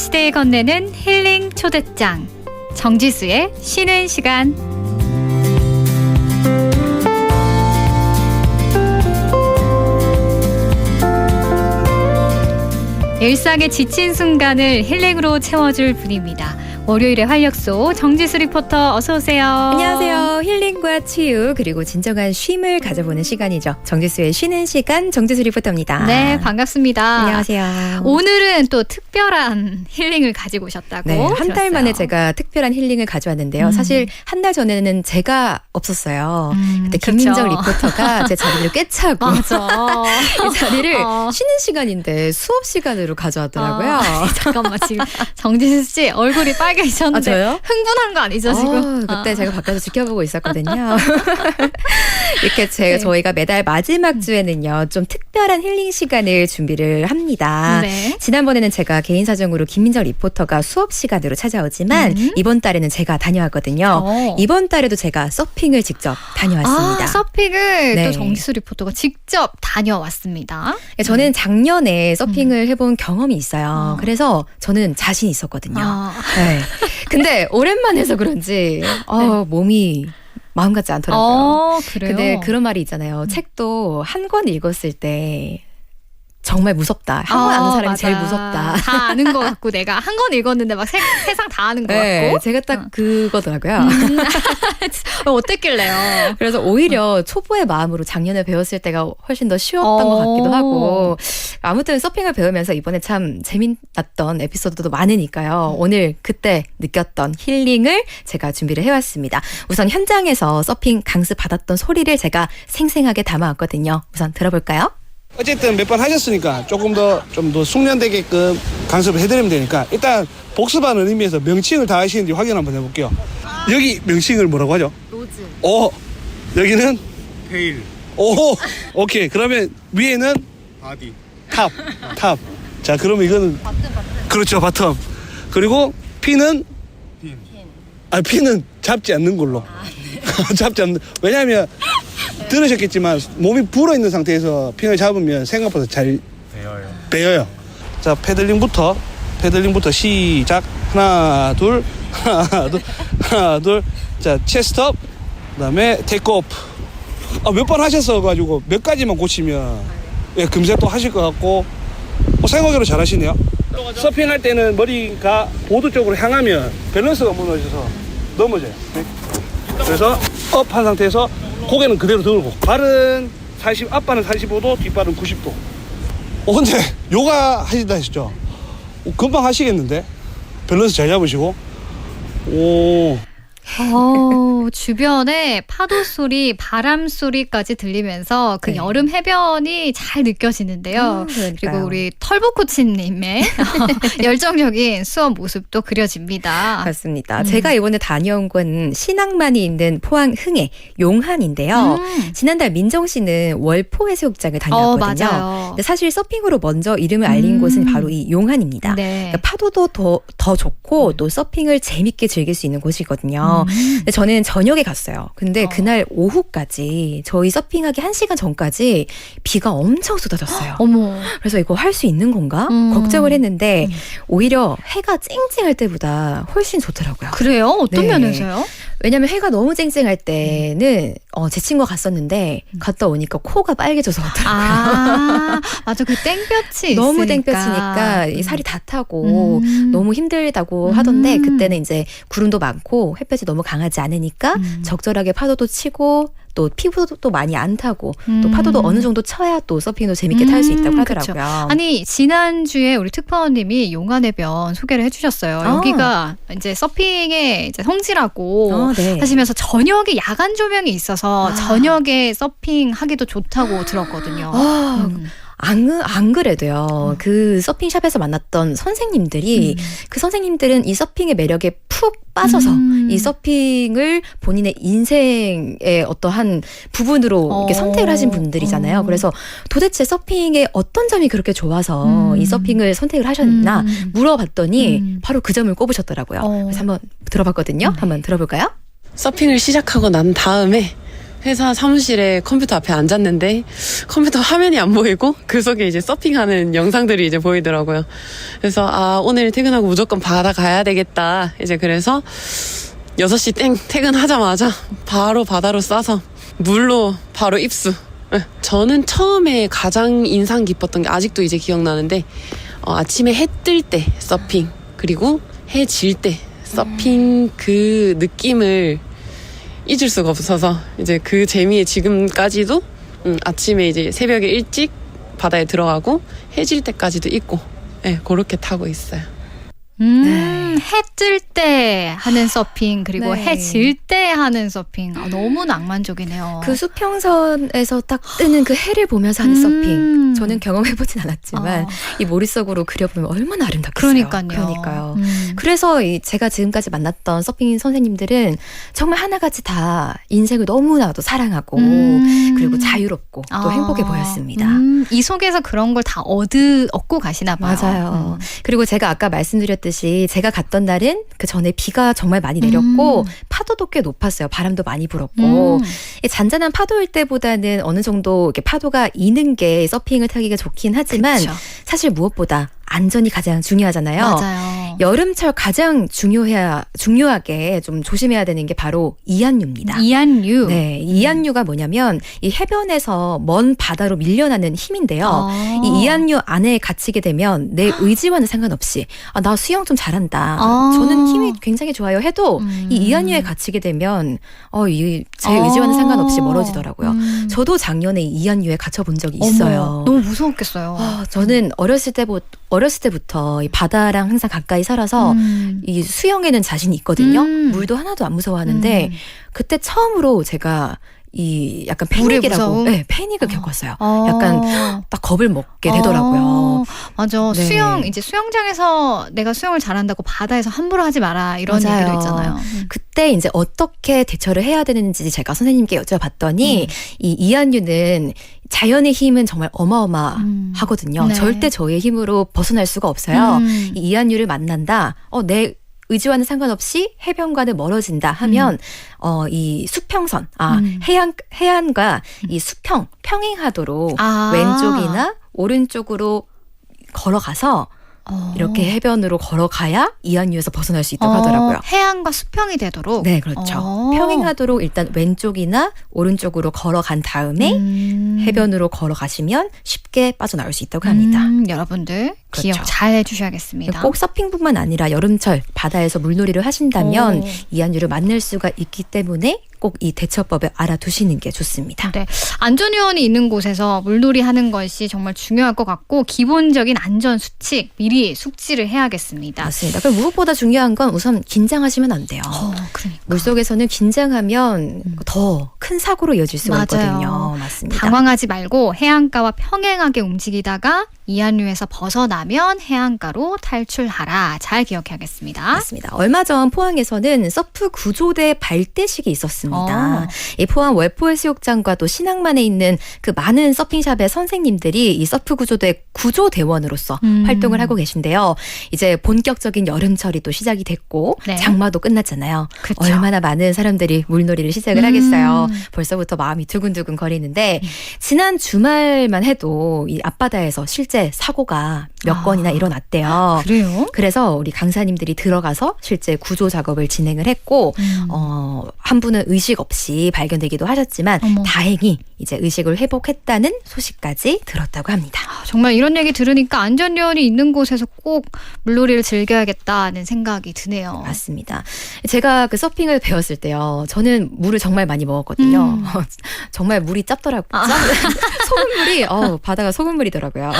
시대에 건네는 힐링 초대장. 정지수의 쉬는 시간. 일상의 지친 순간을 힐링으로 채워줄 분입니다. 월요일의 활력소 정지수 리포터 어서 오세요. 안녕하세요. 힐링과 치유 그리고 진정한 쉼을 가져보는 시간이죠. 정지수의 쉬는 시간 정지수 리포터입니다. 네, 반갑습니다. 안녕하세요. 오늘은 또 특별한 힐링을 가지고 오셨다고 네, 한 달 들었어요. 만에 제가 특별한 힐링을 가져왔는데요. 사실 한 달 전에는 제가 없었어요. 그때 김민정 리포터가 제 자리를 꿰차고 맞아. 이 자리를 쉬는 시간인데 수업 시간으로 가져왔더라고요. 잠깐만, 지금 정지수 씨 얼굴이 빨개지셨는데 저요? 흥분한 거 아니죠 지금? 그때 제가 바깥에서 지켜보고 있었거든요. 이렇게 저희가 매달 마지막 주에는요, 좀 특별한 힐링 시간을 준비를 합니다. 네. 지난번에는 제가 개인 사정으로 김민정 리포터가 수업 시간으로 찾아오지만 이번 달에는 제가 다녀왔거든요. 이번 달에도 제가 서핑을 직접 다녀왔습니다. 서핑을 네. 또 정지수 리포터가 직접 다녀왔습니다. 저는 작년에 서핑을 해본 경험이 있어요. 그래서 저는 자신 있었거든요. 네. 근데 오랜만에 해서 그런지 몸이 마음 같지 않더라고요. 그래요? 근데 그런 말이 있잖아요. 책도 한 권 읽었을 때 정말 무섭다. 한 권 아는 사람이 맞아. 제일 무섭다. 다 아는 것 같고 내가 한 권 읽었는데 막 세상 다 아는 것 네, 같고. 제가 딱 그거더라고요. 어땠길래요? 그래서 오히려 초보의 마음으로 작년에 배웠을 때가 훨씬 더 쉬웠던 것 같기도 하고, 아무튼 서핑을 배우면서 이번에 참 재미났던 에피소드도 많으니까요. 오늘 그때 느꼈던 힐링을 제가 준비를 해왔습니다. 우선 현장에서 서핑 강습 받았던 소리를 제가 생생하게 담아왔거든요. 우선 들어볼까요? 어쨌든 몇 번 하셨으니까 조금 더 좀 더 숙련되게끔 강습을 해드리면 되니까 일단 복습하는 의미에서 명칭을 다 하시는지 확인 한번 해볼게요. 여기 명칭을 뭐라고 하죠? 로즈. 여기는 테일, 오케이. 그러면 위에는 바디, 탑. 자, 그러면 이거는 그렇죠, 바텀. 그리고 피는 핀. 피는 잡지 않는 걸로. 잡지 않는. 왜냐하면 들으셨겠지만 몸이 불어 있는 상태에서 핀을 잡으면 생각보다 잘 베어요. 자, 페들링부터 시작. 하나, 둘. 자, 체스트업. 그다음에 테이크오프. 몇 번 하셨어가지고 몇 가지만 고치면 금세 또 하실 것 같고 생각외로 잘하시네요. 서핑할 때는 머리가 보드 쪽으로 향하면 밸런스가 무너져서 넘어져요. 네. 그래서 업 한 상태에서 고개는 그대로 들고 발은 앞발은 45도, 뒷발은 90도. 근데 요가 하신다 하셨죠? 금방 하시겠는데? 밸런스 잘 잡으시고. 주변에 파도 소리, 바람 소리까지 들리면서 그 네. 여름 해변이 잘 느껴지는데요. 그러니까요. 그리고 우리 털보코치님의 열정적인 수업 모습도 그려집니다. 맞습니다. 제가 이번에 다녀온 건 신항만이 있는 포항 흥해 용한인데요. 지난달 민정 씨는 월포 해수욕장을 다녀왔거든요. 맞아요. 근데 사실 서핑으로 먼저 이름을 알린 곳은 바로 이 용한입니다. 네. 그러니까 파도도 더 좋고 또 서핑을 재밌게 즐길 수 있는 곳이거든요. 근데 저는 저녁에 갔어요. 근데 그날 오후까지 저희 서핑하기 1시간 전까지 비가 엄청 쏟아졌어요. 어머. 그래서 이거 할 수 있는 건가? 걱정을 했는데 오히려 해가 쨍쨍할 때보다 훨씬 좋더라고요. 그래요? 어떤 네. 면에서요? 왜냐면 해가 너무 쨍쨍할 때는 제 친구가 갔었는데 갔다 오니까 코가 빨개져서 그렇더라고요. 맞아. 그 땡볕이 너무 있으니까. 땡볕이니까 이 살이 다 타고 너무 힘들다고 하던데 그때는 이제 구름도 많고 햇볕이 너무 강하지 않으니까 적절하게 파도도 치고 또 피부도 또 많이 안 타고 또 파도도 어느 정도 쳐야 또 서핑도 재밌게 탈 수 있다고 하더라고요. 그쵸. 아니 지난주에 우리 특파원님이 용안해변 소개를 해주셨어요. 여기가 이제 서핑의 이제 성지라고 네. 하시면서 저녁에 야간 조명이 있어서 저녁에 서핑하기도 좋다고 들었거든요. 안 그래도요. 그 서핑샵에서 만났던 선생님들이 그 선생님들은 이 서핑의 매력에 푹 빠져서 이 서핑을 본인의 인생의 어떠한 부분으로 이렇게 선택을 하신 분들이잖아요. 그래서 도대체 서핑의 어떤 점이 그렇게 좋아서 이 서핑을 선택을 하셨나 물어봤더니 바로 그 점을 꼽으셨더라고요. 그래서 한번 들어봤거든요. 한번 들어볼까요? 서핑을 시작하고 난 다음에 회사 사무실에 컴퓨터 앞에 앉았는데 컴퓨터 화면이 안 보이고 그 속에 이제 서핑하는 영상들이 이제 보이더라고요. 그래서 오늘 퇴근하고 무조건 바다 가야 되겠다. 이제 그래서 6시 땡 퇴근하자마자 바로 바다로 싸서 물로 바로 입수. 저는 처음에 가장 인상 깊었던 게 아직도 이제 기억나는데 아침에 해 뜰 때 서핑 그리고 해 질 때 서핑 그 느낌을 잊을 수가 없어서 이제 그 재미에 지금까지도 아침에 이제 새벽에 일찍 바다에 들어가고 해질 때까지도 있고 그렇게 타고 있어요. 해 뜰 때 하는 서핑 그리고 네. 해 질 때 하는 서핑 너무 낭만적이네요. 그 수평선에서 딱 뜨는 그 해를 보면서 하는 서핑. 저는 경험해보진 않았지만 이 머릿속으로 그려보면 얼마나 아름답겠어요. 그러니까요. 그래서 제가 지금까지 만났던 서핑 선생님들은 정말 하나같이 다 인생을 너무나도 사랑하고 그리고 자유롭고 또 행복해 보였습니다. 이 속에서 그런 걸 다 얻고 가시나 봐요. 맞아요. 그리고 제가 아까 말씀드렸듯이 제가 갔던 날은 그 전에 비가 정말 많이 내렸고 파도도 꽤 높았어요. 바람도 많이 불었고 잔잔한 파도일 때보다는 어느 정도 이렇게 파도가 이는 게 서핑을 타기가 좋긴 하지만 그쵸. 사실 무엇보다 안전이 가장 중요하잖아요. 맞아요. 여름철 가장 중요하게 좀 조심해야 되는 게 바로 이안류입니다. 이안류. 네, 이안류가 뭐냐면 이 해변에서 먼 바다로 밀려나는 힘인데요. 이 이안류 안에 갇히게 되면 내 의지와는 상관없이 나 수영 좀 잘한다. 저는 힘이 굉장히 좋아요 해도 이 이안류에 갇히게 되면 제 의지와는 상관없이 멀어지더라고요. 저도 작년에 이 이안류에 갇혀본 적이 있어요. 너무 무서웠겠어요. 저는 어렸을 때부터 이 바다랑 항상 가까이 살아서 이 수영에는 자신이 있거든요. 물도 하나도 안 무서워하는데 그때 처음으로 제가 이 약간 패닉이라고 패닉을 겪었어요. 약간 딱 겁을 먹게 되더라고요. 맞아. 네. 이제 수영장에서 내가 수영을 잘한다고 바다에서 함부로 하지 마라 이런 맞아요. 얘기도 있잖아요. 그때 이제 어떻게 대처를 해야 되는지 제가 선생님께 여쭤봤더니 이 이안류는 자연의 힘은 정말 어마어마하거든요. 네. 절대 저의 힘으로 벗어날 수가 없어요. 이 이안류를 만난다. 내 의지와는 상관없이 해변과는 멀어진다 하면 이 수평선 해안과 이 평행하도록 왼쪽이나 오른쪽으로 걸어가서 이렇게 해변으로 걸어가야 이안류에서 벗어날 수 있다고 하더라고요. 해안과 수평이 되도록. 네, 그렇죠. 평행하도록 일단 왼쪽이나 오른쪽으로 걸어간 다음에 해변으로 걸어가시면 쉽게 빠져나올 수 있다고 합니다. 여러분들 그렇죠. 기억 잘 해주셔야겠습니다. 꼭 서핑뿐만 아니라 여름철 바다에서 물놀이를 하신다면 이안류를 만날 수가 있기 때문에 꼭 이 대처법을 알아두시는 게 좋습니다. 네, 안전요원이 있는 곳에서 물놀이 하는 것이 정말 중요할 것 같고 기본적인 안전 수칙 미리 숙지를 해야겠습니다. 맞습니다. 그럼 무엇보다 중요한 건 우선 긴장하시면 안 돼요. 그러니까. 물속에서는 긴장하면 더 큰 사고로 이어질 수가 맞아요. 있거든요. 맞습니다. 당황하지 말고 해안가와 평행하게 움직이다가 이안류에서 벗어나면 해안가로 탈출하라. 잘 기억해야겠습니다. 맞습니다. 얼마 전 포항에서는 서프 구조대 발대식이 있었습니다. 이 포항 월포해수욕장과 또 신항만에 있는 그 많은 서핑샵의 선생님들이 이 서프 구조대 구조대원으로서 활동을 하고 계신데요. 이제 본격적인 여름철이 또 시작이 됐고 네. 장마도 끝났잖아요. 그쵸. 얼마나 많은 사람들이 물놀이를 시작을 하겠어요. 벌써부터 마음이 두근두근 거리는데 지난 주말만 해도 이 앞바다에서 실제 사고가 몇 건이나 일어났대요. 그래요? 그래서 우리 강사님들이 들어가서 실제 구조 작업을 진행을 했고 한 분은 의식 없이 발견되기도 하셨지만 다행히 이제 의식을 회복했다는 소식까지 들었다고 합니다. 정말 이런 얘기 들으니까 안전요원이 있는 곳에서 꼭 물놀이를 즐겨야겠다는 생각이 드네요. 맞습니다. 제가 그 서핑을 배웠을 때요. 저는 물을 정말 많이 먹었거든요. 정말 물이 짭더라고요. 소금물이 바다가 소금물이더라고요.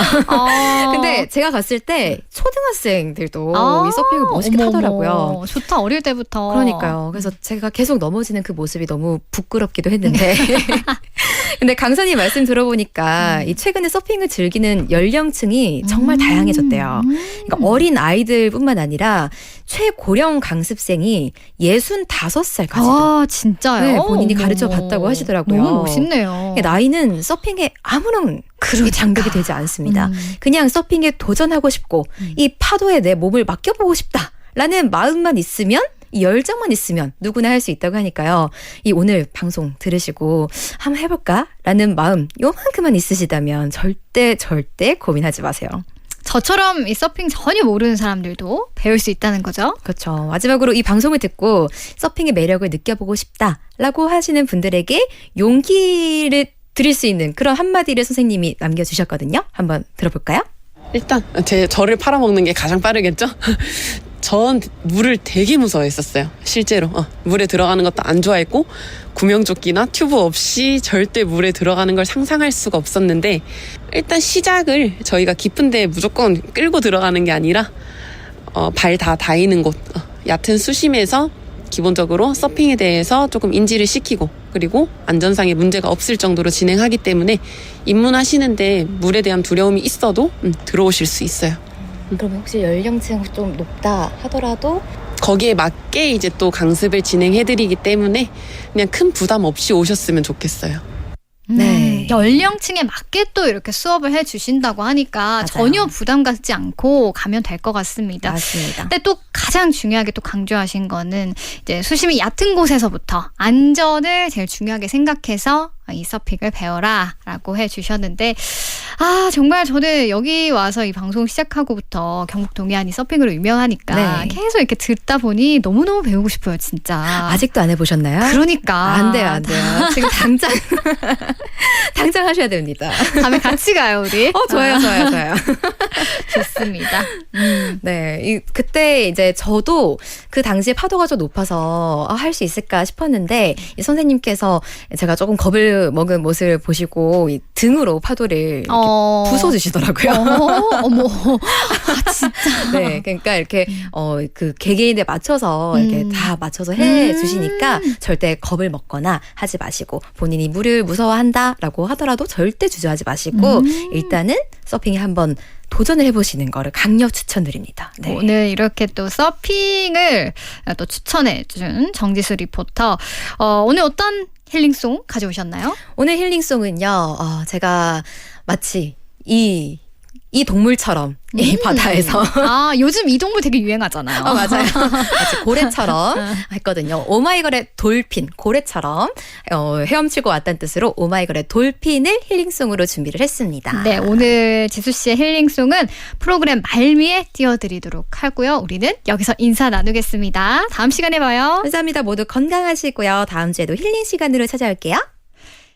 근데 제가 갔을 때 초등학생들도 이 서핑을 멋있게 타더라고요. 좋다, 어릴 때부터. 그러니까요. 그래서 제가 계속 넘어지는 그 모습이 너무 부끄럽기도 했는데 근데 강사님 말씀 들어보니까 이 최근에 서핑을 즐기는 연령층이 정말 다양해졌대요. 그러니까 어린 아이들뿐만 아니라 최고령 강습생이 65살까지도 진짜요? 네, 본인이 가르쳐 봤다고 하시더라고요. 너무 멋있네요. 나이는 서핑에 아무런 장벽이 되지 않습니다. 그냥 서핑에 도전하고 싶고 이 파도에 내 몸을 맡겨보고 싶다라는 마음만 있으면 이 열정만 있으면 누구나 할 수 있다고 하니까요. 이 오늘 방송 들으시고 한번 해볼까라는 마음 요만큼만 있으시다면 절대 고민하지 마세요. 저처럼 이 서핑 전혀 모르는 사람들도 배울 수 있다는 거죠. 그렇죠. 마지막으로 이 방송을 듣고 서핑의 매력을 느껴보고 싶다라고 하시는 분들에게 용기를 드릴 수 있는 그런 한마디를 선생님이 남겨주셨거든요. 한번 들어볼까요? 일단 저를 팔아먹는 게 가장 빠르겠죠? 전 물을 되게 무서워했었어요. 실제로 물에 들어가는 것도 안 좋아했고 구명조끼나 튜브 없이 절대 물에 들어가는 걸 상상할 수가 없었는데 일단 시작을 저희가 깊은 데 무조건 끌고 들어가는 게 아니라 발 다 닿이는 곳 얕은 수심에서 기본적으로 서핑에 대해서 조금 인지를 시키고 그리고 안전상의 문제가 없을 정도로 진행하기 때문에 입문하시는데 물에 대한 두려움이 있어도 들어오실 수 있어요. 그러면 혹시 연령층 좀 높다 하더라도 거기에 맞게 이제 또 강습을 진행해드리기 때문에 그냥 큰 부담 없이 오셨으면 좋겠어요. 네. 연령층에 맞게 또 이렇게 수업을 해주신다고 하니까 맞아요. 전혀 부담 갖지 않고 가면 될 것 같습니다. 맞습니다. 근데 또 가장 중요하게 또 강조하신 거는 이제 수심이 얕은 곳에서부터 안전을 제일 중요하게 생각해서 이 서핑을 배워라라고 해주셨는데 정말 저는 여기 와서 이 방송 시작하고부터 경북 동해안이 서핑으로 유명하니까 네. 계속 이렇게 듣다 보니 너무너무 배우고 싶어요, 진짜. 아직도 안 해보셨나요? 그러니까 안 돼요. 지금 당장 하셔야 됩니다. 다음에 같이 가요, 우리. 좋아요. 좋습니다. 네, 그때 이제 저도 그 당시에 파도가 좀 높아서 할 수 있을까 싶었는데 이 선생님께서 제가 조금 겁을 먹은 모습을 보시고 이 등으로 파도를 이렇게 부숴주시더라고요. 어머, 진짜. 네, 그러니까 이렇게 그 개개인에 맞춰서 이렇게 다 맞춰서 해주시니까 절대 겁을 먹거나 하지 마시고 본인이 물을 무서워한다라고 하더라도 절대 주저하지 마시고 일단은 서핑에 한번 도전을 해보시는 거를 강력 추천드립니다. 네. 오늘 이렇게 또 서핑을 또 추천해준 정지수 리포터. 오늘 어떤 힐링송 가져오셨나요? 오늘 힐링송은요, 제가 마치 이 동물처럼 이 바다에서 요즘 이 동물 되게 유행하잖아요. 맞아요. 마치 고래처럼 했거든요. 오마이걸의 돌핀, 고래처럼 헤엄치고 왔다는 뜻으로 오마이걸의 돌핀을 힐링송으로 준비를 했습니다. 네, 오늘 지수 씨의 힐링송은 프로그램 말미에 띄워드리도록 하고요. 우리는 여기서 인사 나누겠습니다. 다음 시간에 봐요. 감사합니다. 모두 건강하시고요. 다음 주에도 힐링 시간으로 찾아올게요.